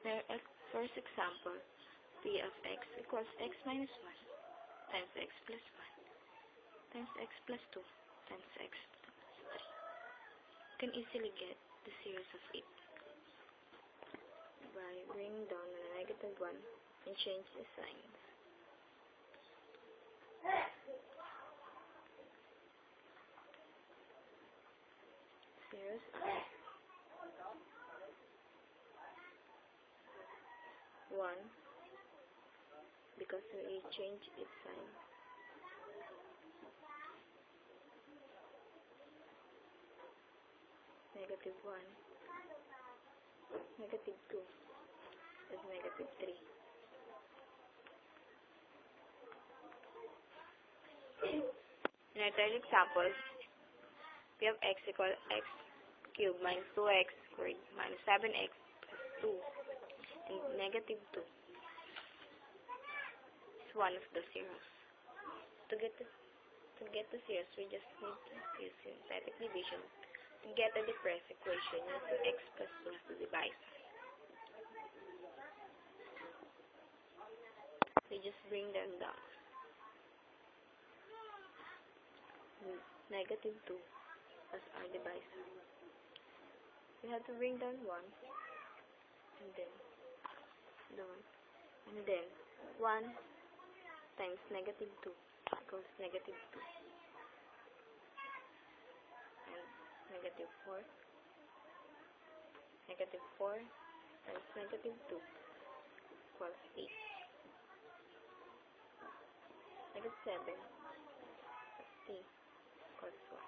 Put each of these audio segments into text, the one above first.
First example, p of x equals x minus 1 times x plus 1 times x plus 2 times x plus 3. You can easily get the series of it by bringing down the negative 1 and change the signs. Series are 1 because we change its sign. Negative 1, negative 2, and negative 3. In our third example, we have x equal x cubed minus 2x squared minus 7x plus 2 and negative 2 is one of the zeros. To get the zeros, we just need to use synthetic division to get a difference equation using x plus 2 as the divisor. We just bring them down. Negative 2 as our divisor. We have to bring down 1 and then down and then 1 times negative 2 equals negative 2 and negative 4 times negative 2 equals 8. Negative 7 t equals 1.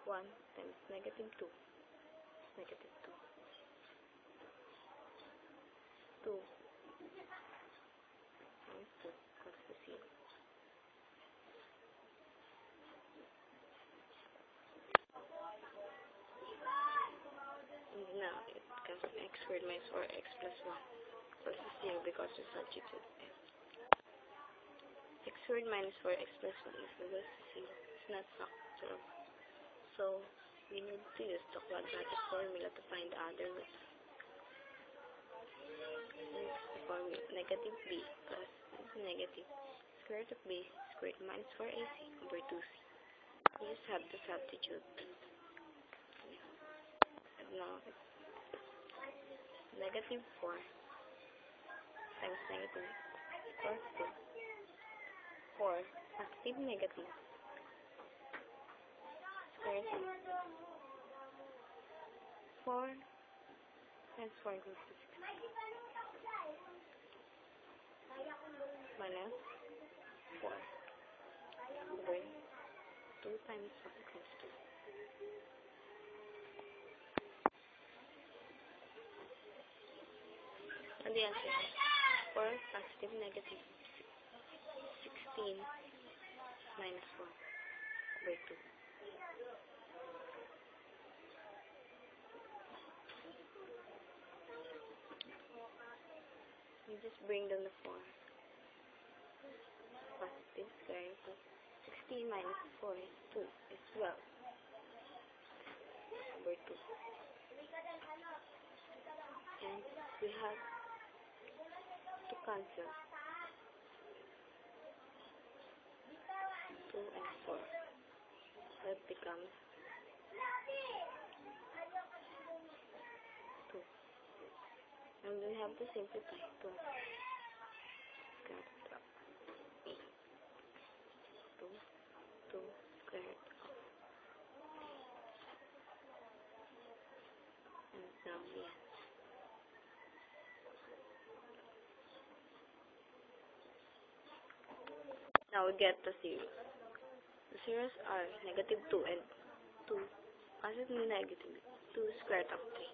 1 times negative 2 is negative 2. 2 times 2 equals to 0. And now it becomes x squared minus 4x plus 1 equals to 0 because we substitute x. X squared minus 4x plus 1 is equal to 0. It's not factorable. So we need to use the quadratic formula to find the other roots. The formula negative b plus negative square root of b squared minus 4ac over 2c. We just have to substitute. And now it's negative 4 times negative equals to 4 positive negative square root of 4 times 4 equals to 6 minus 4 over 2 times 1 equals to 2. And the answer is 4 positive negative 16 minus 4 over 2. You just bring down the 4. Positive square root of 16 minus 4 is 2 is 12 over 2. And we have to cancel 2 and 4. That becomes 2. And we have to simplify 2. Square root of 2 and now the answer. Now we get the zeros. The zeros are negative 2 and 2 positive negative 2 square root of 3.